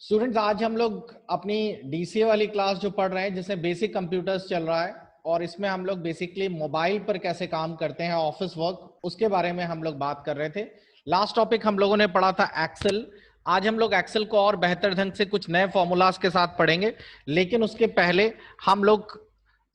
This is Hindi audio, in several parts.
स्टूडेंट्स, आज हम लोग अपनी डीसीए वाली क्लास जो पढ़ रहे हैं जिसमें बेसिक कंप्यूटर्स चल रहा है और इसमें हम लोग बेसिकली मोबाइल पर कैसे काम करते हैं, ऑफिस वर्क, उसके बारे में हम लोग बात कर रहे थे। लास्ट टॉपिक हम लोगों ने पढ़ा था एक्सेल। आज हम लोग एक्सेल को और बेहतर ढंग से कुछ नए फॉर्मूलाज के साथ पढ़ेंगे, लेकिन उसके पहले हम लोग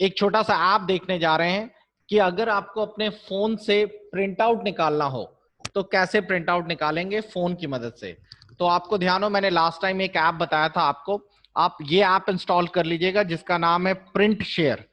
एक छोटा सा ऐप देखने जा रहे हैं कि अगर आपको अपने फोन से प्रिंट आउट निकालना हो तो कैसे प्रिंट आउट निकालेंगे फोन की मदद से। तो आपको ध्यान हो, मैंने लास्ट टाइम एक ऐप बताया था आपको, आप ये ऐप इंस्टॉल कर लीजिएगा जिसका नाम है प्रिंट शेयर।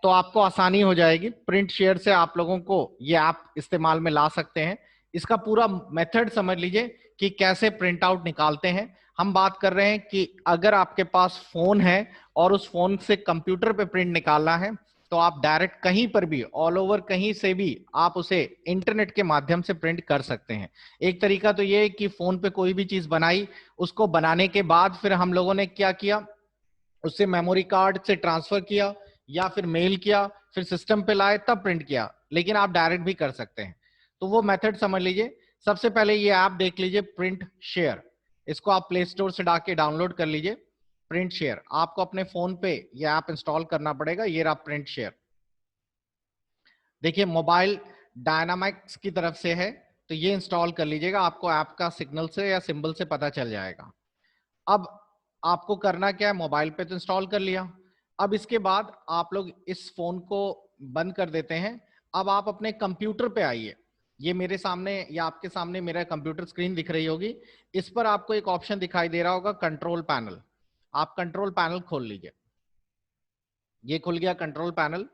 तो आपको आसानी हो जाएगी, प्रिंट शेयर से आप लोगों को ये ऐप इस्तेमाल में ला सकते हैं। इसका पूरा मेथड समझ लीजिए कि कैसे प्रिंट आउट निकालते हैं। हम बात कर रहे हैं कि अगर आपके पास फोन है और उस फोन से कंप्यूटर पे प्रिंट निकालना है तो आप डायरेक्ट कहीं पर भी, ऑल ओवर कहीं से भी आप उसे इंटरनेट के माध्यम से प्रिंट कर सकते हैं। एक तरीका तो ये है कि फोन पे कोई भी चीज बनाई, उसको बनाने के बाद फिर हम लोगों ने क्या किया, उससे मेमोरी कार्ड से ट्रांसफर किया या फिर मेल किया, फिर सिस्टम पे लाए तब प्रिंट किया, लेकिन आप डायरेक्ट भी कर सकते हैं। तो वो मेथड समझ लीजिए। सबसे पहले ये ऐप देख लीजिए, प्रिंट शेयर। इसको आप प्ले स्टोर से डाके डाउनलोड कर लीजिए। प्रिंट शेयर आपको अपने फोन पे ये ऐप इंस्टॉल करना पड़ेगा। ये रहा प्रिंट शेयर। देखिए, मोबाइल डायनामिक्स की तरफ से है, तो ये इंस्टॉल कर लीजिएगा। आपको ऐप का सिग्नल से या सिंबल से पता चल जाएगा। अब आपको करना क्या है, मोबाइल पे तो इंस्टॉल कर लिया। अब इसके बाद आप लोग इस फोन को बंद कर देते हैं। अब आप अपने कंप्यूटर पे आइए। ये मेरे सामने या आपके सामने मेरा कंप्यूटर स्क्रीन दिख रही होगी। इस पर आपको एक ऑप्शन दिखाई दे रहा होगा, कंट्रोल पैनल। आप कंट्रोल पैनल खोल लीजिए। ये खुल गया कंट्रोल पैनल।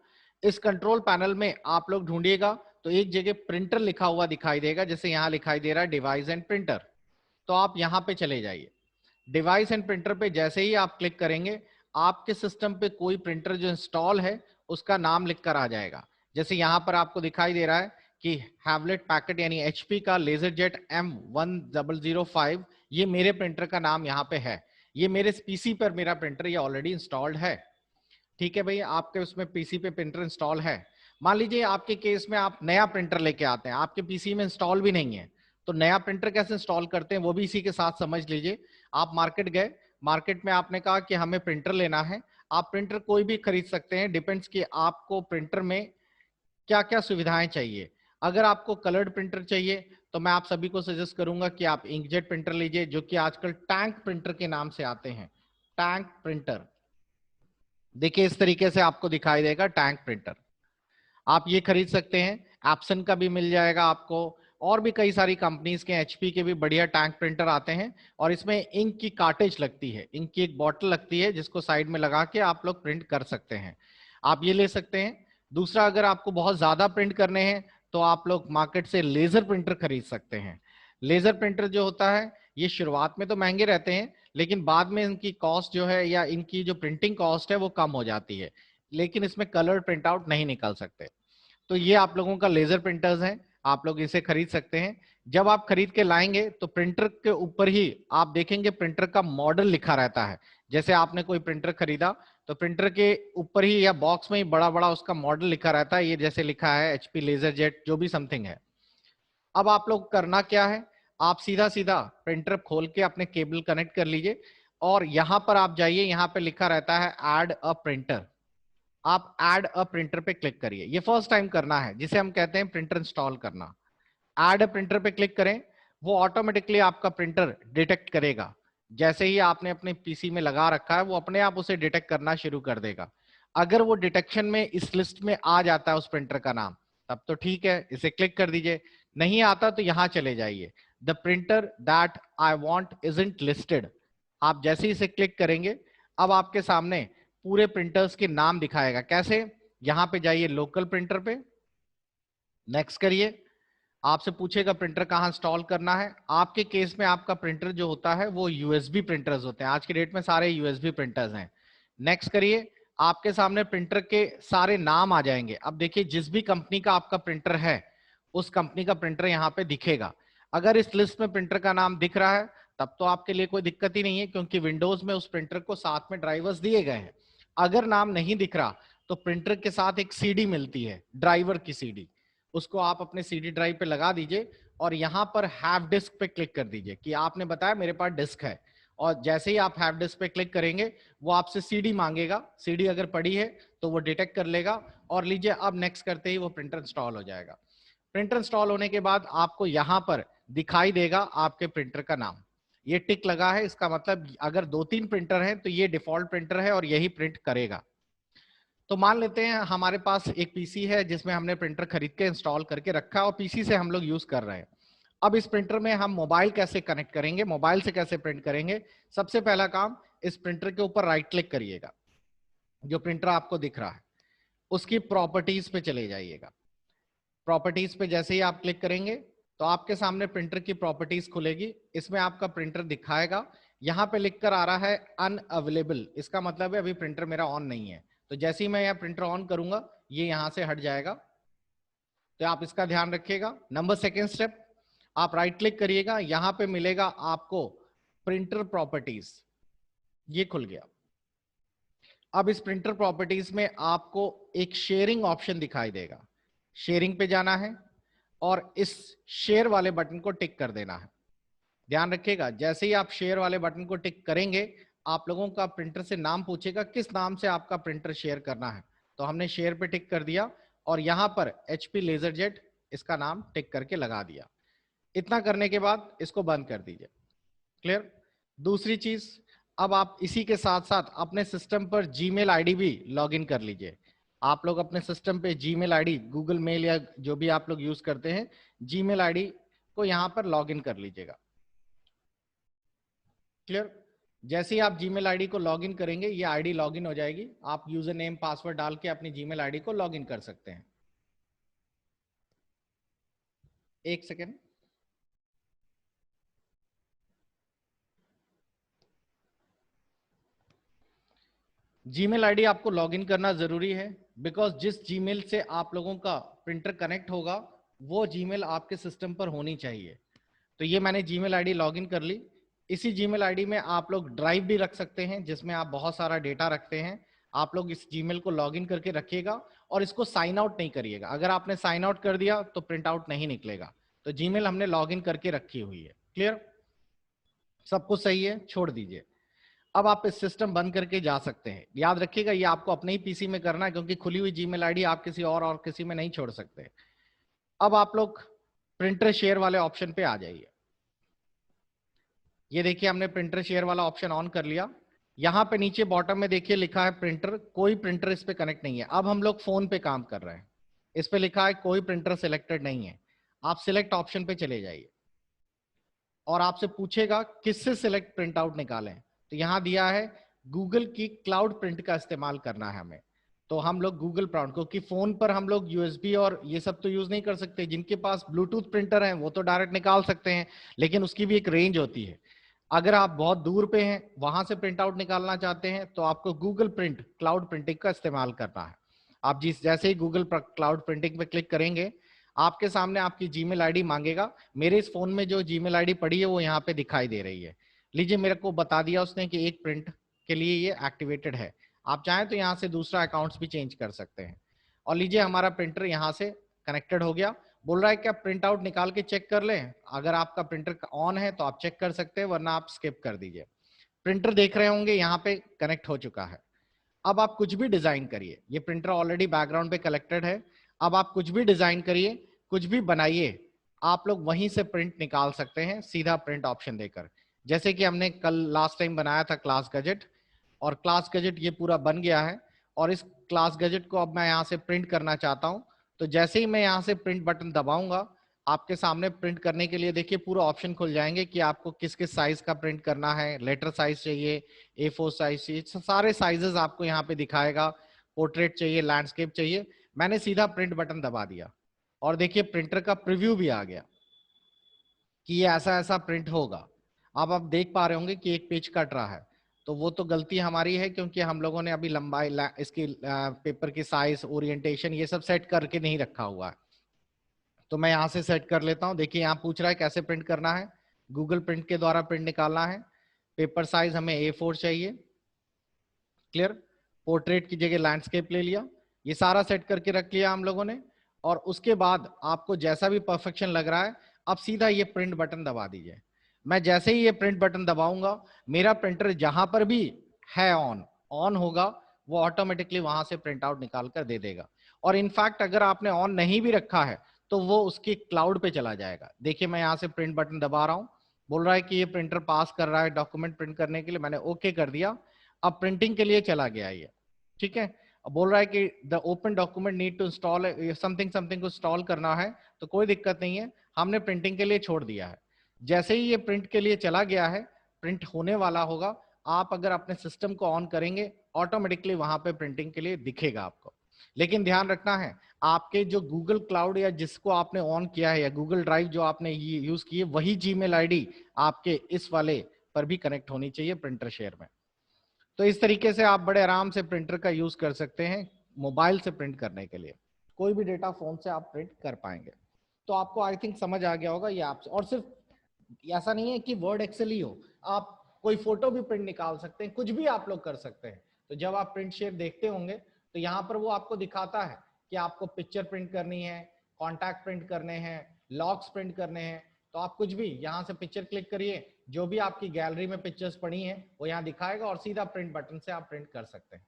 इस कंट्रोल पैनल में आप लोग ढूंढिएगा तो एक जगह प्रिंटर लिखा हुआ दिखाई देगा, जैसे यहां लिखाई दे रहा है डिवाइस एंड प्रिंटर। तो आप यहां पे चले जाइए। डिवाइस एंड प्रिंटर पे जैसे ही आप क्लिक करेंगे, आपके सिस्टम पे कोई प्रिंटर जो इंस्टॉल है उसका नाम लिखकर आ जाएगा। जैसे यहां पर आपको दिखाई दे रहा है कि हैवलेट पैकेट यानी एचपी का लेजरजेट M1005, ये मेरे प्रिंटर का नाम यहाँ पे है। ये मेरे पीसी पर मेरा प्रिंटर ये ऑलरेडी इंस्टॉल्ड है। ठीक है भाई, आपके उसमें पीसी पे प्रिंटर इंस्टॉल है। मान लीजिए आपके केस में आप नया प्रिंटर लेके आते हैं, आपके पीसी में इंस्टॉल भी नहीं है, तो नया प्रिंटर कैसे इंस्टॉल करते हैं वो भी इसी के साथ समझ लीजिए। आप मार्केट गए, मार्केट में आपने कहा कि हमें प्रिंटर लेना है। आप प्रिंटर कोई भी खरीद सकते हैं, डिपेंड्स कि आपको प्रिंटर में क्या क्या सुविधाएं चाहिए। अगर आपको कलर्ड प्रिंटर चाहिए तो मैं आप सभी को सजेस्ट करूंगा कि आप इंकजेट प्रिंटर लीजिए, जो कि आजकल टैंक प्रिंटर के नाम से आते हैं। टैंक प्रिंटर देखिए इस तरीके से आपको दिखाई देगा, टैंक प्रिंटर आप ये खरीद सकते हैं। एप्सन का भी मिल जाएगा आपको, और भी कई सारी कंपनीज के, एचपी के भी बढ़िया टैंक प्रिंटर आते हैं। और इसमें इंक की कार्टेज लगती है, इंक की एक बॉटल लगती है जिसको साइड में लगा के आप लोग प्रिंट कर सकते हैं। आप ये ले सकते हैं। दूसरा, अगर आपको बहुत ज्यादा प्रिंट करने हैं तो आप लोग मार्केट से लेजर प्रिंटर खरीद सकते हैं। लेजर प्रिंटर जो होता है, ये शुरुआत में तो महंगे रहते हैं, लेकिन बाद में इनकी कॉस्ट जो है या इनकी जो प्रिंटिंग कॉस्ट है वो कम हो जाती है, लेकिन इसमें कलर प्रिंट आउट नहीं निकल सकते। तो ये आप लोगों का लेजर प्रिंटर्स हैं, आप लोग इसे खरीद सकते हैं। जब आप खरीद के लाएंगे तो प्रिंटर के ऊपर ही आप देखेंगे प्रिंटर का मॉडल लिखा रहता है। जैसे आपने कोई प्रिंटर खरीदा तो प्रिंटर के ऊपर ही या बॉक्स में ही बड़ा बड़ा उसका मॉडल लिखा रहता है। ये जैसे लिखा है एचपी लेजर जेट, जो भी समथिंग है। अब आप लोग करना क्या है, आप सीधा सीधा प्रिंटर खोल के अपने केबल कनेक्ट कर लीजिए और यहां पर आप जाइए। यहां पे लिखा रहता है ऐड अ प्रिंटर। आप ऐड अ प्रिंटर पे क्लिक करिए। ये फर्स्ट टाइम करना है, जिसे हम कहते हैं प्रिंटर इंस्टॉल करना। ऐड अ प्रिंटर पे क्लिक करें, वो ऑटोमेटिकली आपका प्रिंटर डिटेक्ट करेगा। जैसे ही आपने अपने पीसी में लगा रखा है वो अपने आप उसे डिटेक्ट करना शुरू कर देगा। अगर वो डिटेक्शन में इस लिस्ट में आ जाता है उस प्रिंटर का नाम, तब तो ठीक है, इसे क्लिक कर दीजिए। नहीं आता तो यहां चले जाइए, the printer that I want isn't listed. आप जैसे ही इसे क्लिक करेंगे, अब आपके सामने पूरे प्रिंटर्स के नाम दिखाएगा। कैसे, यहां पे जाइए लोकल प्रिंटर पे, नेक्स्ट करिए। आपसे पूछेगा प्रिंटर कहाँ इंस्टॉल करना है। आपके केस में आपका प्रिंटर जो होता है वो यूएसबी प्रिंटर्स होते हैं, आज की डेट में सारे यूएसबी प्रिंटर्स हैं। नेक्स्ट करिए। आपके सामने प्रिंटर के सारे नाम आ जाएंगे। अब देखिए, जिस भी कंपनी का आपका प्रिंटर है उस कंपनी का प्रिंटर यहाँ पे दिखेगा। अगर इस लिस्ट में प्रिंटर का नाम दिख रहा है तब तो आपके लिए कोई दिक्कत ही नहीं है, क्योंकि विंडोज में उस प्रिंटर को साथ में ड्राइवर्स दिए गए हैं। अगर नाम नहीं दिख रहा तो प्रिंटर के साथ एक सीडी मिलती है, ड्राइवर की सीडी, उसको आप अपने सीडी ड्राइव पे लगा दीजिए और यहां पर हैव डिस्क पे क्लिक कर दीजिए कि आपने बताया मेरे पास डिस्क है, और जैसे ही आप हैव डिस्क पे क्लिक करेंगे वो आपसे सीडी मांगेगा, सीडी अगर पड़ी है तो वो डिटेक्ट कर लेगा और लीजिए अब नेक्स्ट करते ही वो प्रिंटर इंस्टॉल हो जाएगा। प्रिंटर इंस्टॉल होने के बाद आपको यहां पर दिखाई देगा आपके प्रिंटर का नाम, ये टिक लगा है, इसका मतलब अगर 2-3 प्रिंटर हैं तो ये डिफॉल्ट प्रिंटर है और यही प्रिंट करेगा। तो मान लेते हैं हमारे पास एक पीसी है जिसमें हमने प्रिंटर खरीद के इंस्टॉल करके रखा है और पीसी से हम लोग यूज कर रहे हैं। अब इस प्रिंटर में हम मोबाइल कैसे कनेक्ट करेंगे, मोबाइल से कैसे प्रिंट करेंगे? सबसे पहला काम, इस प्रिंटर के ऊपर राइट क्लिक करिएगा, जो प्रिंटर आपको दिख रहा है उसकी प्रॉपर्टीज पे चले जाइएगा। प्रॉपर्टीज पे जैसे ही आप क्लिक करेंगे तो आपके सामने प्रिंटर की प्रॉपर्टीज खुलेगी, इसमें आपका प्रिंटर दिखाएगा। यहाँ पे लिखकर आ रहा है अनअवेलेबल, इसका मतलब है अभी प्रिंटर मेरा ऑन नहीं है। तो जैसे ही मैं यहाँ प्रिंटर ऑन करूंगा ये यहाँ से हट जाएगा, तो आप इसका ध्यान रखिएगा। नंबर सेकेंड स्टेप, आप राइट क्लिक करिएगा, यहाँ पे मिलेगा आपको प्रिंटर प्रॉपर्टीज, ये खुल गया। अब इस प्रिंटर प्रॉपर्टीज में आपको एक शेयरिंग ऑप्शन दिखाई देगा, शेयरिंग पे जाना है और इस शेयर वाले बटन को टिक कर देना है। ध्यान रखिएगा, जैसे ही आप शेयर वाले बटन को टिक करेंगे आप लोगों का प्रिंटर से नाम पूछेगा किस नाम से आपका प्रिंटर शेयर करना है, तो हमने शेयर पे टिक कर दिया और यहां पर HP लेजरजेट इसका नाम टिक करके लगा दिया। इतना करने के बाद इसको बंद कर दीजिए। क्लियर? दूसरी चीज, अब आप इसी के साथ साथ अपने सिस्टम पर जीमेल आईडी भी लॉगिन कर लीजिए। आप लोग अपने सिस्टम पे जीमेल आईडी, गूगल मेल या जो भी आप लोग यूज करते हैं, जीमेल आईडी को यहां पर लॉगिन कर लीजिएगा। क्लियर? जैसे ही आप जीमेल आईडी को लॉगिन करेंगे ये आईडी लॉगिन हो जाएगी, आप यूजर नेम पासवर्ड डाल के अपनी जीमेल आईडी को लॉगिन कर सकते हैं। एक सेकेंड, जीमेल आईडी आपको लॉगिन करना जरूरी है, बिकॉज जिस जीमेल से आप लोगों का प्रिंटर कनेक्ट होगा वो जीमेल आपके सिस्टम पर होनी चाहिए। तो ये मैंने जीमेल आईडी लॉगिन कर ली। इसी जीमेल आईडी में आप लोग ड्राइव भी रख सकते हैं जिसमें आप बहुत सारा डेटा रखते हैं। आप लोग इस जीमेल को लॉगिन करके रखिएगा और इसको साइन आउट नहीं करिएगा, अगर आपने साइन आउट कर दिया तो प्रिंट आउट नहीं निकलेगा। तो जीमेल हमने लॉगिन करके रखी हुई है। क्लियर? सब कुछ सही है, छोड़ दीजिए। अब आप इस सिस्टम बंद करके जा सकते हैं। याद रखिएगा ये आपको अपने ही पीसी में करना है, क्योंकि खुली हुई जीमेल आईडी आप किसी और किसी में नहीं छोड़ सकते। अब आप लोग प्रिंटर शेयर वाले ऑप्शन पे आ जाइए। ये देखिए हमने प्रिंटर शेयर वाला ऑप्शन ऑन कर लिया। यहाँ पे नीचे बॉटम में देखिए लिखा है प्रिंटर, कोई प्रिंटर इस पे कनेक्ट नहीं है। अब हम लोग फोन पे काम कर रहे हैं, इस पे लिखा है कोई प्रिंटर सिलेक्टेड नहीं है। आप सिलेक्ट ऑप्शन पे चले जाइए और आपसे पूछेगा किससे सिलेक्ट प्रिंट आउट निकालें, तो यहां दिया है गूगल की क्लाउड प्रिंट का इस्तेमाल करना है हमें। तो हम लोग गूगल प्रिंट, क्योंकि फोन पर हम लोग यूएसबी और ये सब तो यूज नहीं कर सकते। जिनके पास ब्लूटूथ प्रिंटर है वो तो डायरेक्ट निकाल सकते हैं, लेकिन उसकी भी एक रेंज होती है। अगर आप बहुत दूर पे हैं, वहां से प्रिंट आउट निकालना चाहते हैं, तो आपको गूगल प्रिंट क्लाउड प्रिंटिंग का इस्तेमाल करना है। आप जैसे ही गूगल क्लाउड प्रिंटिंग पे क्लिक करेंगे आपके सामने आपकी जीमेल आईडी मांगेगा। मेरे इस फोन में जो जीमेल आईडी पड़ी है वो यहाँ पे दिखाई दे रही है। लीजिए मेरे को बता दिया उसने कि एक प्रिंट के लिए ये एक्टिवेटेड है। आप चाहें तो यहाँ से दूसरा अकाउंट्स भी चेंज कर सकते हैं। और लीजिए हमारा प्रिंटर यहाँ से कनेक्टेड हो गया। बोल रहा है कि आप प्रिंट आउट निकाल के चेक कर लें, अगर आपका प्रिंटर ऑन है तो आप चेक कर सकते हैं, वरना आप स्किप कर दीजिए। प्रिंटर देख रहे होंगे यहाँ पे कनेक्ट हो चुका है। अब आप कुछ भी डिजाइन करिए, ये प्रिंटर ऑलरेडी बैकग्राउंड पे कलेक्टेड है। अब आप कुछ भी डिजाइन करिए, कुछ भी बनाइए, आप लोग वहीं से प्रिंट निकाल सकते हैं सीधा प्रिंट ऑप्शन देकर। जैसे कि हमने कल लास्ट टाइम बनाया था क्लास गजेट, और क्लास गजेट ये पूरा बन गया है। और इस क्लास गजेट को अब मैं यहाँ से प्रिंट करना चाहता हूँ, तो जैसे ही मैं यहाँ से प्रिंट बटन दबाऊंगा आपके सामने प्रिंट करने के लिए देखिए पूरा ऑप्शन खुल जाएंगे कि आपको किस किस साइज का प्रिंट करना है। लेटर साइज चाहिए, A4 साइज चाहिए, सारे साइजेस आपको यहाँ पे दिखाएगा। पोर्ट्रेट चाहिए, लैंडस्केप चाहिए। मैंने सीधा प्रिंट बटन दबा दिया और देखिए प्रिंटर का प्रीव्यू भी आ गया कि ये ऐसा ऐसा प्रिंट होगा। अब आप देख पा रहे होंगे कि एक पेज कट रहा है, तो वो तो गलती हमारी है क्योंकि हम लोगों ने अभी लंबाई इसकी पेपर की साइज, ओरिएंटेशन ये सब सेट करके नहीं रखा हुआ है। तो मैं यहाँ से सेट कर लेता हूँ। देखिए यहाँ पूछ रहा है कैसे प्रिंट करना है, गूगल प्रिंट के द्वारा प्रिंट निकालना है। पेपर साइज हमें A4 चाहिए। क्लियर? पोर्ट्रेट की जगह लैंडस्केप ले लिया। ये सारा सेट करके रख लिया हम लोगों ने। और उसके बाद आपको जैसा भी परफेक्शन लग रहा है अब सीधा ये प्रिंट बटन दबा दीजिए। मैं जैसे ही ये प्रिंट बटन दबाऊंगा, मेरा प्रिंटर जहां पर भी है ऑन होगा, वो ऑटोमेटिकली वहां से प्रिंट आउट निकाल कर दे देगा। और इनफैक्ट अगर आपने ऑन नहीं भी रखा है तो वो उसकी क्लाउड पे चला जाएगा। देखिए मैं यहाँ से प्रिंट बटन दबा रहा हूँ, बोल रहा है कि ये प्रिंटर पास कर रहा है डॉक्यूमेंट प्रिंट करने के लिए, मैंने ओके कर दिया। अब प्रिंटिंग के लिए चला गया ये, ठीक है। अब बोल रहा है कि the open document need to install something something को इंस्टॉल करना है, तो कोई दिक्कत नहीं है, हमने प्रिंटिंग के लिए छोड़ दिया है। जैसे ही ये प्रिंट के लिए चला गया है, प्रिंट होने वाला होगा, आप अगर अपने सिस्टम को ऑन करेंगे ऑटोमेटिकली वहां पे प्रिंटिंग के लिए दिखेगा आपको। लेकिन ध्यान रखना है, आपके जो गूगल क्लाउड या जिसको आपने ऑन किया है या गूगल ड्राइव जो आपने यूज की है, वही जीमेल आईडी आपके इस वाले पर भी कनेक्ट होनी चाहिए प्रिंटर शेयर में। तो इस तरीके से आप बड़े आराम से प्रिंटर का यूज कर सकते हैं मोबाइल से प्रिंट करने के लिए। कोई भी डेटा फोन से आप प्रिंट कर पाएंगे। तो आपको आई थिंक समझ आ गया होगा ये आप, और सिर्फ ऐसा नहीं है कि वर्ड एक्सेल ही हो, आप कोई फोटो भी प्रिंट निकाल सकते हैं, कुछ भी आप लोग कर सकते हैं। तो जब आप प्रिंट शेयर देखते होंगे तो यहाँ पर वो आपको दिखाता है कि आपको पिक्चर प्रिंट करनी है, कॉन्टैक्ट प्रिंट करने हैं, लॉग्स प्रिंट करने हैं, तो आप कुछ भी यहाँ से पिक्चर क्लिक करिए, जो भी आपकी गैलरी में पिक्चर्स पड़ी हैं वो यहाँ दिखाएगा और सीधा प्रिंट बटन से आप प्रिंट कर सकते हैं।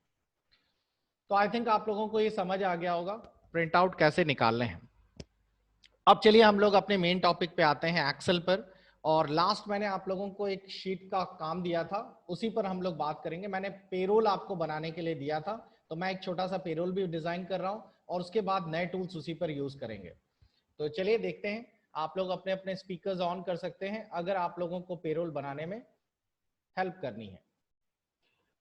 तो आई थिंक आप लोगों को ये समझ आ गया होगा प्रिंट आउट कैसे निकालने हैं। अब चलिए हम लोग अपने मेन टॉपिक पे आते हैं, एक्सेल पर। और लास्ट मैंने आप लोगों को एक शीट का काम दिया था, उसी पर हम लोग बात करेंगे। मैंने पेरोल आपको बनाने के लिए दिया था, तो मैं एक छोटा सा पेरोल भी डिजाइन कर रहा हूं और उसके बाद नए टूल्स उसी पर यूज करेंगे। तो चलिए देखते हैं, आप लोग अपने अपने स्पीकर्स ऑन कर सकते हैं अगर आप लोगों को पेरोल बनाने में हेल्प करनी है।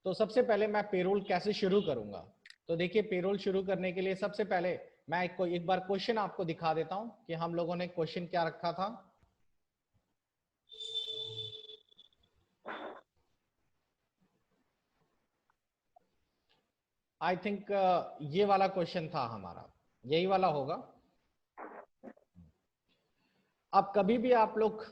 तो सबसे पहले मैं पेरोल कैसे शुरू करूंगा। तो देखिए पेरोल शुरू करने के लिए सबसे पहले मैं एक बार क्वेश्चन आपको दिखा देता हूं कि हम लोगों ने क्वेश्चन क्या रखा था। आई थिंक ये वाला क्वेश्चन था हमारा, यही वाला होगा। अब कभी भी आप लोग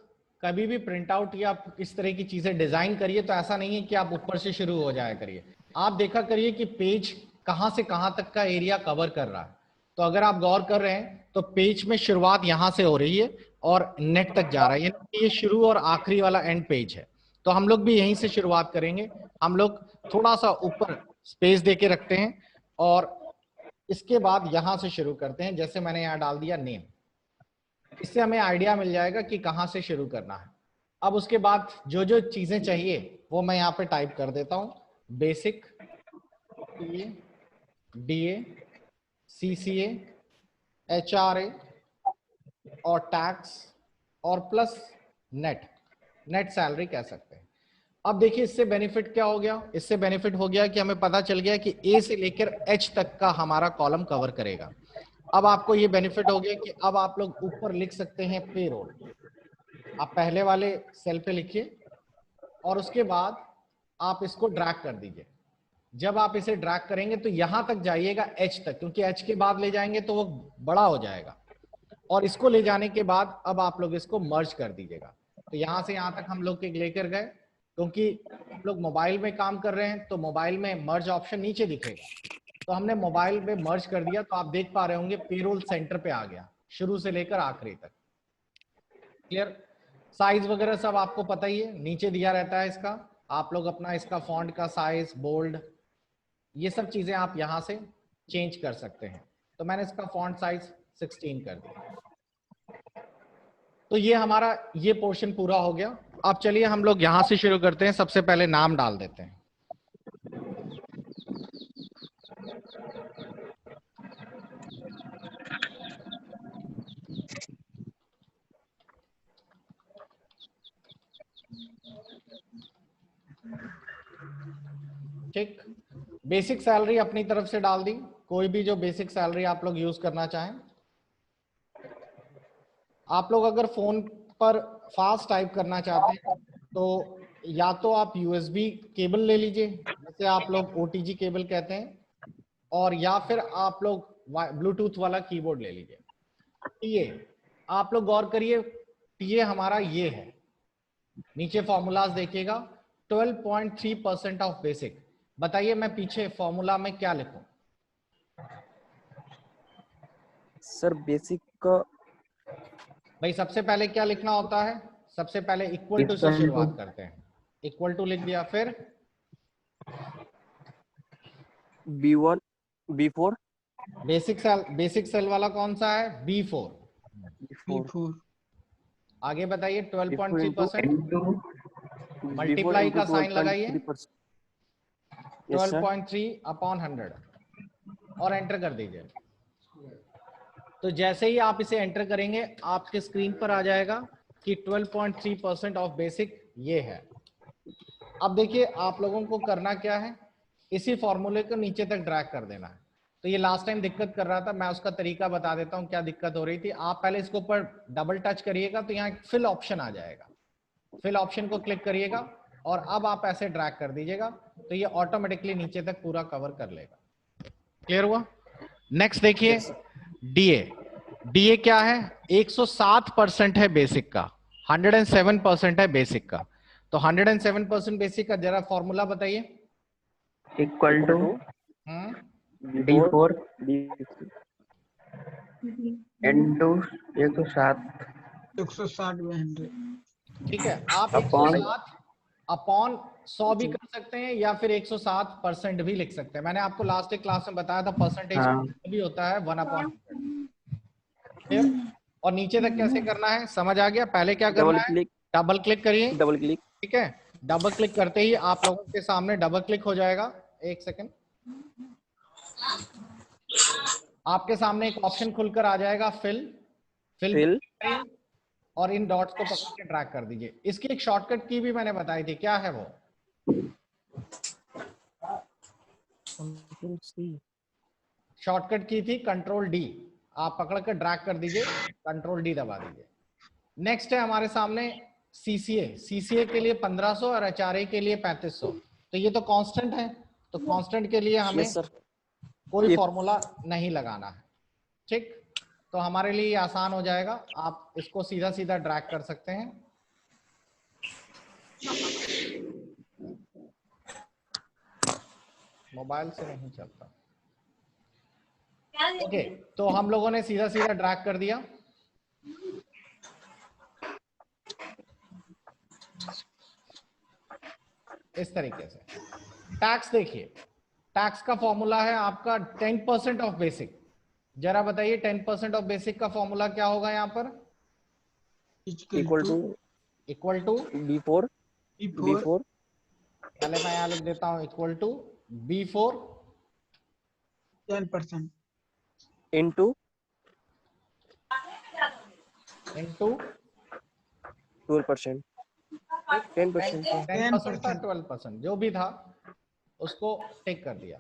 कभी भी प्रिंट आउट या इस तरह की चीजें डिजाइन करिए तो ऐसा नहीं है कि आप ऊपर से शुरू हो जाया करिए। आप देखा करिए कि पेज कहां से कहां तक का एरिया कवर कर रहा है। तो अगर आप गौर कर रहे हैं तो पेज में शुरुआत यहां से हो रही है और नेट तक जा रहा है, यानी ये शुरू और आखिरी वाला एंड पेज है। तो हम लोग भी यहीं से शुरुआत करेंगे। हम लोग थोड़ा सा ऊपर स्पेस दे के रखते हैं और इसके बाद यहां से शुरू करते हैं। जैसे मैंने यहां डाल दिया नेम, इससे हमें आइडिया मिल जाएगा कि कहां से शुरू करना है। अब उसके बाद जो जो चीजें चाहिए वो मैं यहाँ पे टाइप कर देता हूं। बेसिक, डीए, सीसीए, एचआरए और टैक्स और प्लस नेट, नेट सैलरी कह सकते हैं। अब देखिए इससे बेनिफिट क्या हो गया, इससे बेनिफिट हो गया कि हमें पता चल गया कि ए से लेकर एच तक का हमारा कॉलम कवर करेगा। अब आपको ये बेनिफिट हो गया कि अब आप लोग ऊपर लिख सकते हैं पेरोल। आप पहले वाले सेल पे लिखिए और उसके बाद आप इसको ड्रैग कर दीजिए। जब आप इसे ड्रैग करेंगे तो यहां तक जाइएगा एच तक, क्योंकि एच के बाद ले जाएंगे तो वो बड़ा हो जाएगा। और इसको ले जाने के बाद अब आप लोग इसको मर्ज कर दीजिएगा। तो यहां से यहां तक हम लोग लेकर गए, क्योंकि हम लोग मोबाइल में काम कर रहे हैं तो मोबाइल में मर्ज ऑप्शन नीचे दिखेगा। तो हमने मोबाइल में मर्ज कर दिया, तो आप देख पा रहे होंगे पेरोल सेंटर पे आ गया शुरू से लेकर आखिरी तक। क्लियर। साइज वगैरह सब आपको पता ही है, नीचे दिया रहता है इसका। आप लोग अपना इसका फॉन्ट का साइज, बोल्ड, ये सब चीजें आप यहां से चेंज कर सकते हैं। तो मैंने इसका फॉन्ट साइज 16 कर दिया। तो ये हमारा ये पोर्शन पूरा हो गया। अब चलिए हम लोग यहां से शुरू करते हैं। सबसे पहले नाम डाल देते हैं। ठीक, बेसिक सैलरी अपनी तरफ से डाल दी, कोई भी जो बेसिक सैलरी आप लोग यूज करना चाहें। आप लोग अगर फोन पर फास्ट टाइप करना चाहते हैं तो या तो आप यूएसबी केबल ले लीजिए, जिसे आप लोग ओटीजी केबल कहते हैं, और या फिर आप लोग ब्लूटूथ वाला कीबोर्ड ले लीजिए। टीए, आप लोग गौर करिए, टीए हमारा ये है, नीचे फॉर्मूलाज देखिएगा, 12.3% ऑफ बेसिक। बताइए मैं पीछे फॉर्मूला में क्या लिखूं। सर बेसिक का भाई सबसे पहले क्या लिखना होता है, सबसे पहले इक्वल टू से शुरुआत करते हैं। इक्वल टू लिख दिया, फिर B1 B4 बेसिक सेल वाला कौन सा है? B4। B4 आगे बताइए। B4 12.3% मल्टीप्लाई into का साइन लगाइए। 12.3%। Yes, sir. 12.3/100 और एंटर कर दीजिए। तो जैसे ही आप इसे एंटर करेंगे आपके स्क्रीन पर आ जाएगा कि 12.3% ऑफ बेसिक ये है। अब देखिए आप लोगों को करना क्या है, इसी फॉर्मूले को नीचे तक ड्रैग कर देना है। तो ये लास्ट टाइम दिक्कत कर रहा था, मैं उसका तरीका बता देता हूँ क्या दिक्कत हो रही थी। आप पहले इसके ऊपर डबल टच करिएगा तो यहाँ फिल ऑप्शन आ जाएगा, फिल ऑप्शन को क्लिक करिएगा और अब आप ऐसे ड्रैग कर दीजिएगा तो ये ऑटोमेटिकली नीचे तक पूरा कवर कर लेगा। क्लियर हुआ? नेक्स्ट देखिए डीए। डीए क्या है? 107% है बेसिक का, 107% है बेसिक का। तो 107% बेसिक का जरा फॉर्मूला बताइए। इक्वल टू B4 इंटू 107 ठीक है, आप अपॉन 107 अपॉन 100 भी कर सकते हैं या फिर 107% भी लिख सकते हैं। मैंने आपको लास्ट एक क्लास में बताया था परसेंटेज हाँ। भी होता है 1/100। और नीचे तक कैसे करना है समझ आ गया? पहले क्या करना है, डबल क्लिक करिए। Double click. ठीक है, डबल क्लिक करते ही आप लोगों के सामने डबल क्लिक हो जाएगा। एक सेकंड, आपके सामने एक ऑप्शन खुलकर आ जाएगा फिल और इन डॉट्स को पकड़ के ड्रैग कर दीजिए। इसकी एक शॉर्टकट की भी मैंने बताई थी, क्या है वो? शॉर्टकट की थी कंट्रोल डी, आप पकड़ कर ड्रैग कर दीजिए, कंट्रोल डी दबा दीजिए। नेक्स्ट है हमारे सामने सीसीए के लिए 1500 और एचआरए के लिए 3500। तो ये तो कांस्टेंट है, तो कांस्टेंट के लिए हमें कोई फॉर्मूला नहीं लगाना है। ठीक, तो हमारे लिए आसान हो जाएगा, आप इसको सीधा सीधा ड्रैग कर सकते हैं। मोबाइल से नहीं चलता। ओके, तो हम लोगों ने सीधा सीधा ड्रैग कर दिया। इस तरीके से टैक्स देखिए, टैक्स का फॉर्मूला है आपका 10% ऑफ बेसिक। जरा बताइए 10% ऑफ बेसिक का फॉर्मूला क्या होगा यहाँ पर? इक्वल टू B4 पहले मैं यहाँ लिख देता हूँ इक्वल टू B4 10% इंटू 12%। 10% था 12%, जो भी था उसको टिक कर दिया।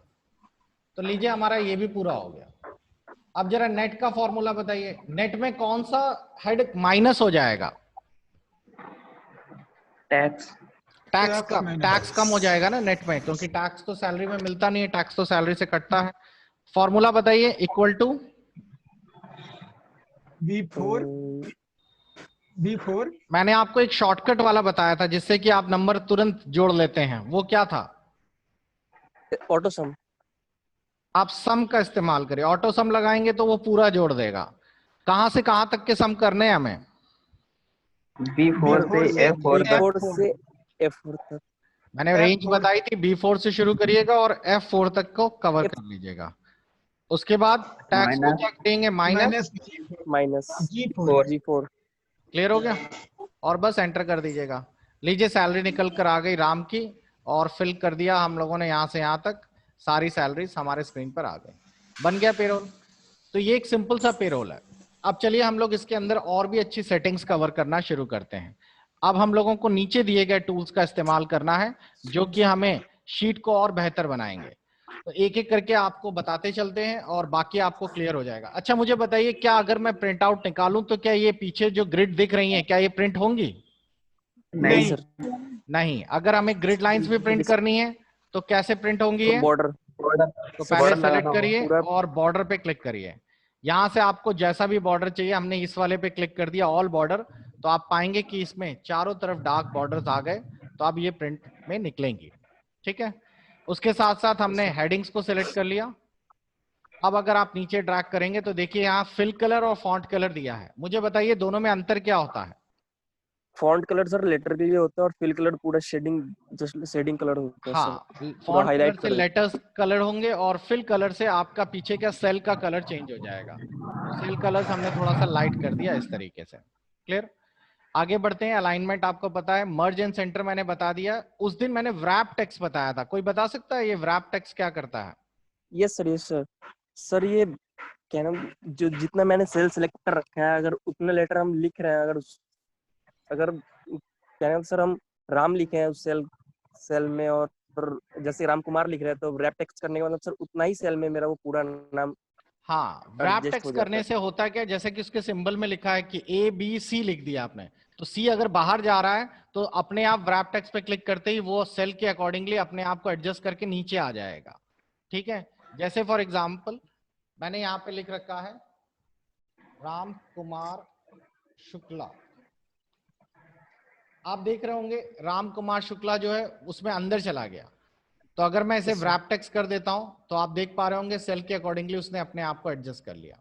तो लीजिए हमारा ये भी पूरा हो गया। अब जरा नेट का फॉर्मूला बताइए, नेट में कौन सा हेड माइनस हो जाएगा? टैक्स कम हो जाएगा ना नेट में, क्योंकि टैक्स तो सैलरी में मिलता नहीं है, टैक्स तो सैलरी से कटता है। फॉर्मूला बताइए। इक्वल टू B4 मैंने आपको एक शॉर्टकट वाला बताया था जिससे कि आप नंबर तुरंत जोड़ लेते हैं, वो क्या था? ऑटो सम। आप सम का इस्तेमाल करिए, ऑटो सम लगाएंगे तो वो पूरा जोड़ देगा। कहां से कहां तक के सम करने हैं हमें? B4 से F4 से F4 तक। मैंने रेंज बताई थी, B4 से शुरू करिएगा और F4 तक को कवर कर लीजिएगा। उसके बाद टैक्स को क्या देंगे? Minus G4। क्लियर हो गया? और बस एंटर कर दीजिएगा। लीजिए सैलरी निकल कर आ गई राम की, और फिल कर दिया हम लोगों ने यहां से यहां तक, सारी सैलरीज हमारे स्क्रीन पर आ गई, बन गया पेरोल। तो ये एक सिंपल सा पेरोल है। अब चलिए हम लोग इसके अंदर और भी अच्छी सेटिंग्स कवर करना शुरू करते हैं। अब हम लोगों को नीचे दिए गए टूल्स का इस्तेमाल करना है जो कि हमें शीट को और बेहतर बनाएंगे। तो एक एक करके आपको बताते चलते हैं और बाकी आपको क्लियर हो जाएगा। अच्छा मुझे बताइए, क्या अगर मैं प्रिंट आउट निकालूं तो क्या ये पीछे जो ग्रिड दिख रही है क्या ये प्रिंट होंगी? नहीं सर। नहीं। अगर हमें ग्रिड लाइंस भी प्रिंट करनी है तो कैसे प्रिंट होंगी? बॉर्डर। तो पहले सेलेक्ट करिए और बॉर्डर पे क्लिक करिए। यहां से आपको जैसा भी बॉर्डर चाहिए, हमने इस वाले पे क्लिक कर दिया ऑल बॉर्डर, तो आप पाएंगे कि इसमें चारों तरफ डार्क बॉर्डर्स आ गए, तो अब ये प्रिंट में निकलेंगी। ठीक है, उसके साथ साथ हमने हेडिंग्स को सिलेक्ट कर लिया। अब अगर आप नीचे ड्रैग करेंगे तो देखिए यहाँ फिल कलर और फॉन्ट कलर दिया है। मुझे बताइए दोनों में अंतर क्या होता है? फॉन्ट कलर सर लेटर के लिए होता है और फिल कलर पूरा शेडिंग, जस्ट शेडिंग कलर होता है सर, हाँ, पूरा फॉन्ट कलर हाईलाइट से कर देता लेटर्स कलर होंगे और फिल कलर से आपका पीछे का सेल का कलर चेंज हो जाएगा। तो सेल कलर्स हमने थोड़ा सा लाइट कर दिया इस तरीके से। क्लियर? आगे बढ़ते हैं। अलाइनमेंट आपको पता है, मर्ज एंड सेंटर मैंने बता दिया। उस दिन मैंने व्रैप टेक्स्ट बताया था, कोई बता सकता है ये व्रैप टेक्स्ट क्या करता है? है। Yes sir, yes sir. Sir ये क्या नाम, जो जितना मैंने सेल सेलेक्ट कर रखा है, अगर उतना लेटर हम लिख रहे हैं, अगर क्या नाम सर, हम राम लिखे हैं उस सेल सेल में, और जैसे राम कुमार लिख रहे हैं, तो रैप टेक्स्ट करने के मतलब सर उतना ही सेल में मेरा वो पूरा नाम हाँ, व्रैप एडजस्ट हो टेक्स्ट जाता करने है। से होता क्या है, जैसे कि उसके सिंबल में लिखा है कि ए बी सी लिख दिया आपने, तो सी अगर बाहर जा रहा है तो अपने आप व्रैप टेक्स्ट पे क्लिक करते ही वो सेल के अकॉर्डिंगली अपने आप को एडजस्ट करके नीचे आ जाएगा। ठीक है? जैसे फॉर एग्जाम्पल मैंने यहाँ पे लिख रखा है राम कुमार शुक्ला। आप देख रहे होंगे राम कुमार शुक्ला जो है उसमें अंदर चला गया। तो अगर मैं इसे Yes, sir. व्रैप टेक्स्ट कर देता हूं तो आप देख पा रहे होंगे सेल के अकॉर्डिंगली उसने अपने आप को एडजस्ट कर लिया।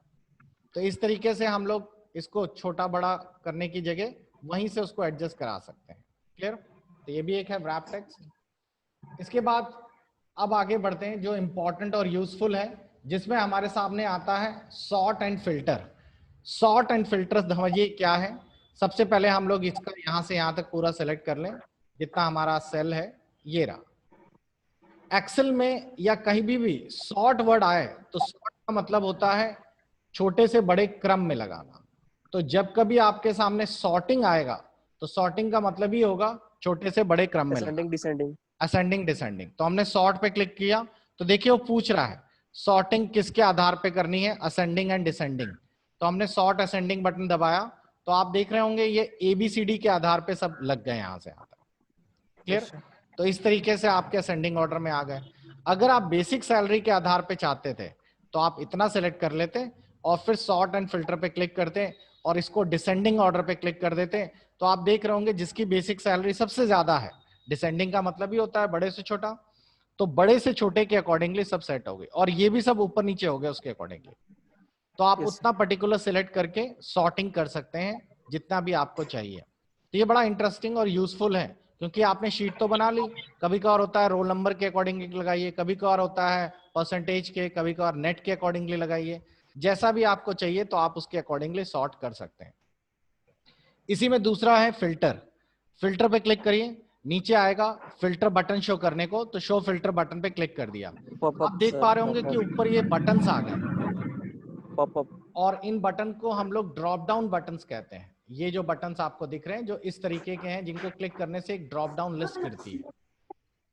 तो इस तरीके से हम लोग इसको छोटा बड़ा करने की जगह वहीं से उसको एडजस्ट करा सकते हैं। क्लियर? तो ये भी एक है व्रैप टेक्स्ट। इसके बाद अब आगे बढ़ते हैं जो इंपॉर्टेंट और यूजफुल है, जिसमें हमारे सामने आता है sort and filter. Sort and filter समझिए क्या है। सबसे पहले हम लोग इसका यहां से यहां तक पूरा सेलेक्ट कर लें, जितना हमारा सेल है ये रहा। एक्सेल में या कहीं भी सॉर्ट वर्ड आए तो सॉर्ट का मतलब होता है छोटे से बड़े क्रम में लगाना। तो जब कभी आपके सामने सॉर्टिंग आएगा तो सॉर्टिंग का मतलब ही होगा छोटे से बड़े क्रम में लगाना, असेंडिंग डिसेंडिंग। Ascending descending. तो हमने सॉर्ट पे क्लिक किया तो देखिए वो पूछ रहा है सॉर्टिंग किसके आधार पे करनी है, असेंडिंग एंड डिसेंडिंग। तो हमने सॉर्ट असेंडिंग बटन दबाया तो आप देख रहे होंगे ये ABCD के आधार पे सब लग गए यहां से यहां तक। क्लियर? तो इस तरीके से आपके असेंडिंग ऑर्डर में आ गए। अगर आप बेसिक सैलरी के आधार पे चाहते थे तो आप इतना सेलेक्ट कर लेते और फिर सॉर्ट एंड फिल्टर पे क्लिक करते और इसको डिसेंडिंग ऑर्डर पे क्लिक कर देते। तो आप देख रहे होंगे जिसकी बेसिक सैलरी सबसे ज्यादा है, डिसेंडिंग का मतलब ही होता है बड़े से छोटा, तो बड़े से छोटे के अकॉर्डिंगली सब सेट हो गए और ये भी सब ऊपर नीचे हो गए उसके अकॉर्डिंगली। तो आप Yes, उतना पर्टिकुलर सिलेक्ट करके सॉर्टिंग कर सकते हैं जितना भी आपको चाहिए। तो ये बड़ा इंटरेस्टिंग और यूजफुल है क्योंकि आपने शीट तो बना ली, कभी कभार होता है रोल नंबर के अकॉर्डिंगली लगाइए, कभी कभार होता है परसेंटेज के, कभी कभार नेट के अकॉर्डिंगली लगाइए। जैसा भी आपको चाहिए तो आप उसके अकॉर्डिंगली सॉर्ट कर सकते हैं। इसी में दूसरा है फिल्टर। फिल्टर पे क्लिक करिए, नीचे आएगा फिल्टर बटन शो करने को, तो शो फिल्टर बटन पे क्लिक कर दिया। पॉपअप आप देख सर, पा रहे होंगे कि ऊपर ये बटन्स आ गए पॉपअप। और इन बटन को हम लोग ड्रॉप डाउन बटन्स कहते हैं। ये जो बटन्स आपको दिख रहे हैं जो इस तरीके के हैं जिनको क्लिक करने से एक ड्रॉप डाउन लिस्ट गिरती है।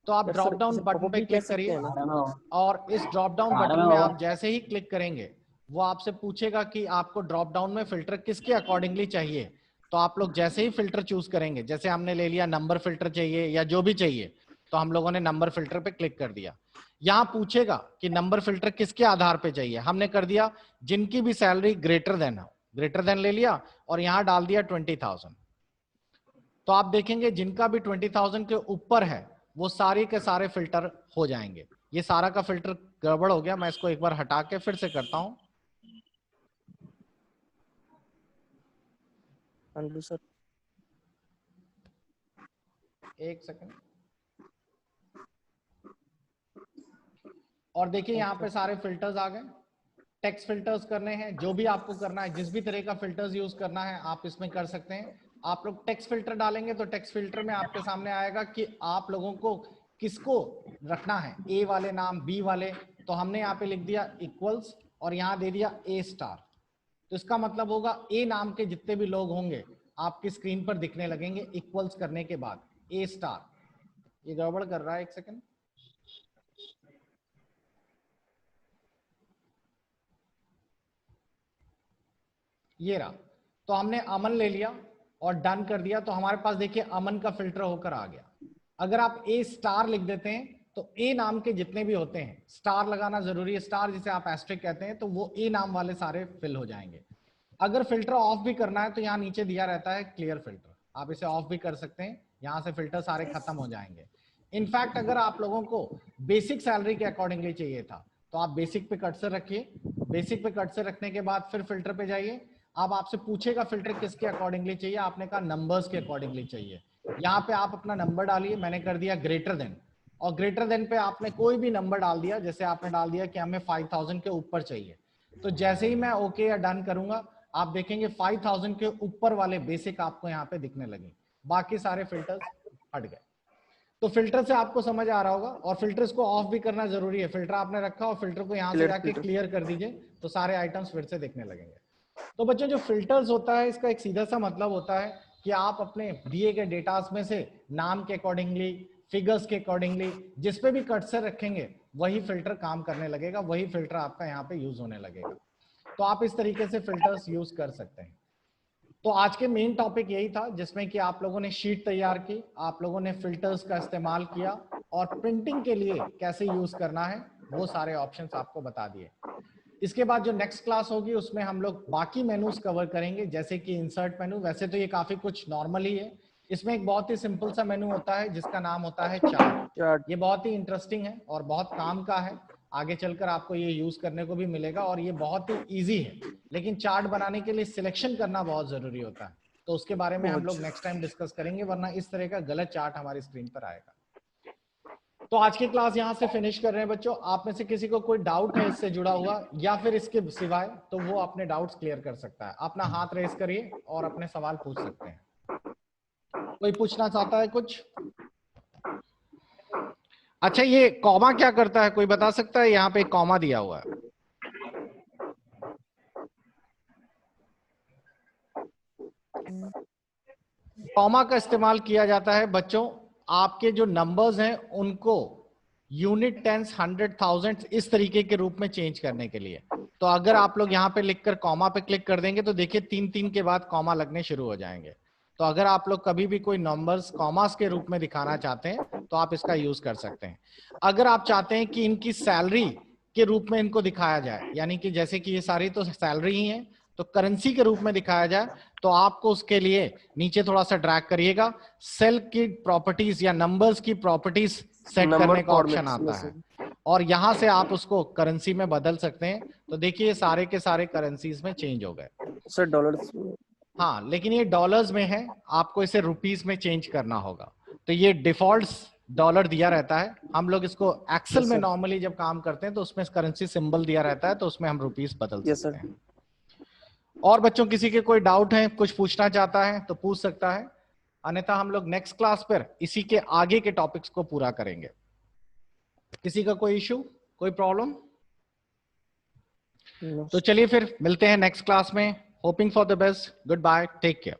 तो आप यार ड्रॉप सर डाउन इसे बटन पॉपअप पे भी कह क्लिक सकते करिए हैं ना? और इस ड्रॉप डाउन बटन में आप जैसे ही क्लिक करेंगे वो आपसे पूछेगा कि आपको ड्रॉप डाउन में फिल्टर किसके अकॉर्डिंगली चाहिए। तो आप लोग जैसे ही फिल्टर चूज करेंगे, जैसे हमने ले लिया नंबर फिल्टर चाहिए या जो भी चाहिए, तो हम लोगों ने नंबर फिल्टर पे क्लिक कर दिया। यहां पूछेगा कि नंबर फिल्टर किसके आधार पे चाहिए, हमने कर दिया जिनकी भी सैलरी ग्रेटर देन हो, ग्रेटर देन ले लिया और यहां डाल दिया 20,000। तो आप देखेंगे जिनका भी 20,000 के ऊपर है वो सारे के सारे फिल्टर हो जाएंगे। ये सारा का फिल्टर गड़बड़ हो गया, मैं इसको एक बार हटा के फिर से करता हूं। Undo sir. एक सेकंड। और देखिए यहाँ पे सारे फिल्टर्स आ गए। टेक्स्ट फिल्टर्स करने हैं, जो भी आपको करना है, जिस भी तरह का फिल्टर्स यूज करना है आप इसमें कर सकते हैं। आप लोग टेक्स्ट फिल्टर डालेंगे तो टेक्स्ट फिल्टर में आपके सामने आएगा कि आप लोगों को किसको रखना है, ए वाले नाम, बी वाले। तो हमने यहाँ पे लिख दिया इक्वल्स और यहाँ दे दिया ए स्टार। तो इसका मतलब होगा ए नाम के जितने भी लोग होंगे आपकी स्क्रीन पर दिखने लगेंगे इक्वल्स करने के बाद ए स्टार। ये गड़बड़ कर रहा है, एक सेकंड। ये रहा। तो हमने अमन ले लिया और डन कर दिया, तो हमारे पास देखिए अमन का फिल्टर होकर आ गया। अगर आप ए स्टार लिख देते हैं तो ए नाम के जितने भी होते हैं, स्टार लगाना जरूरी है, स्टार जिसे आप एस्ट्रिक कहते हैं, तो वो ए नाम वाले सारे फिल हो जाएंगे। अगर फिल्टर ऑफ भी करना है तो यहाँ नीचे दिया रहता है क्लियर फिल्टर, आप इसे ऑफ भी कर सकते हैं, यहाँ से फिल्टर सारे खत्म हो जाएंगे। इनफैक्ट अगर आप लोगों को बेसिक सैलरी के अकॉर्डिंगली चाहिए था तो आप बेसिक पे कर्सर रखिए, बेसिक पे कर्सर रखने के बाद फिर फिल्टर पे जाइए अब आपसे पूछेगा फिल्टर किसके अकॉर्डिंगली चाहिए, आपने कहा नंबर्स के अकॉर्डिंगली चाहिए। यहाँ पे आप अपना नंबर डालिए, मैंने कर दिया ग्रेटर देन, और ग्रेटर देन पे आपने कोई भी नंबर डाल दिया, जैसे आपने डाल दिया कि हमें 5000 के ऊपर चाहिए। तो जैसे ही मैं ओके या डन करूंगा, आप देखेंगे 5000 के ऊपर वाले बेसिक आपको यहाँ पे दिखने लगे, बाकी सारे फिल्टर्स हट गए। तो फिल्टर से आपको समझ आ रहा होगा, और फिल्टर्स को ऑफ भी करना जरूरी है। फिल्टर आपने रखा और फिल्टर को यहाँ से जाके क्लियर कर दीजिए, तो सारे आइटम्स फिर से दिखने लगेंगे। तो बच्चों जो फिल्टर्स होता है, इसका एक सीधा सा मतलब होता है कि आप अपने दिए गए डेटास में से नाम के अकॉर्डिंगली, फिगर्स के अकॉर्डिंगली जिस पे भी कर्सर रखेंगे वही फिल्टर काम करने लगेगा, वही फिल्टर आपका यहाँ पे यूज होने लगेगा। तो आप इस तरीके से फिल्टर्स यूज कर सकते हैं। तो आज के मेन टॉपिक यही था, जिसमें कि आप लोगों ने शीट तैयार की, आप लोगों ने फिल्टर्स का इस्तेमाल किया, और प्रिंटिंग के लिए कैसे यूज करना है वो सारे ऑप्शंस आपको बता दिए। इसके बाद जो नेक्स्ट क्लास होगी उसमें हम लोग बाकी मेनूज कवर करेंगे, जैसे कि इंसर्ट मेनू। वैसे तो ये काफी कुछ नॉर्मल ही है, इसमें एक बहुत ही सिंपल सा मेनू होता है जिसका नाम होता है चार्ट। ये बहुत ही इंटरेस्टिंग है और बहुत काम का है, आगे चलकर आपको ये यूज करने को भी मिलेगा, और ये बहुत ही इजी है। लेकिन चार्ट बनाने के लिए सिलेक्शन करना बहुत जरूरी होता है, तो उसके बारे में हम लोग नेक्स्ट टाइम डिस्कस करेंगे, वरना इस तरह का गलत चार्ट हमारी स्क्रीन पर आएगा। तो आज की क्लास यहां से फिनिश कर रहे हैं बच्चों। आप में से किसी को कोई डाउट है इससे जुड़ा हुआ या फिर इसके सिवाय, तो वो अपने डाउट्स क्लियर कर सकता है। अपना हाथ रेस करिए और अपने सवाल पूछ सकते हैं। कोई पूछना चाहता है कुछ? अच्छा, ये कॉमा क्या करता है, कोई बता सकता है? यहाँ पे एक कॉमा दिया हुआ है, कॉमा का इस्तेमाल किया जाता है बच्चों आपके जो नंबर्स हैं उनको यूनिट, टेंस, 100,000 इस तरीके के रूप में चेंज करने के लिए। तो अगर आप लोग यहाँ पे लिखकर कॉमा पे क्लिक कर देंगे तो देखिए 3-3 के बाद कॉमा लगने शुरू हो जाएंगे। तो अगर आप लोग कभी भी कोई नंबर्स कॉमास के रूप में दिखाना चाहते हैं तो आप इसका यूज कर सकते हैं। अगर आप चाहते हैं कि इनकी सैलरी के रूप में इनको दिखाया जाए, यानी कि जैसे कि ये सारी तो सैलरी ही है, तो करेंसी के रूप में दिखाया जाए, तो आपको उसके लिए नीचे थोड़ा सा ड्रैग करिएगा, सेल की प्रॉपर्टीज या नंबर्स की प्रॉपर्टीज सेट करने का ऑप्शन आता है, और यहां से आप उसको करेंसी में बदल सकते हैं। तो देखिए सारे के सारे करेंसीज में चेंज हो गए सर। डॉलर्स? हाँ, लेकिन ये डॉलर्स में है, आपको इसे रुपीस में चेंज करना होगा। तो ये डिफॉल्ट डॉलर दिया रहता है, हम लोग इसको एक्सेल में नॉर्मली जब काम करते हैं तो उसमें करेंसी सिंबल दिया रहता है, तो उसमें हम रुपीस बदल सकते हैं। और बच्चों किसी के कोई डाउट है, कुछ पूछना चाहता है तो पूछ सकता है, अन्यथा हम लोग नेक्स्ट क्लास पर इसी के आगे के टॉपिक्स को पूरा करेंगे। किसी का कोई इशू, कोई प्रॉब्लम? तो चलिए फिर मिलते हैं नेक्स्ट क्लास में। Hoping for the best, good bye, take care.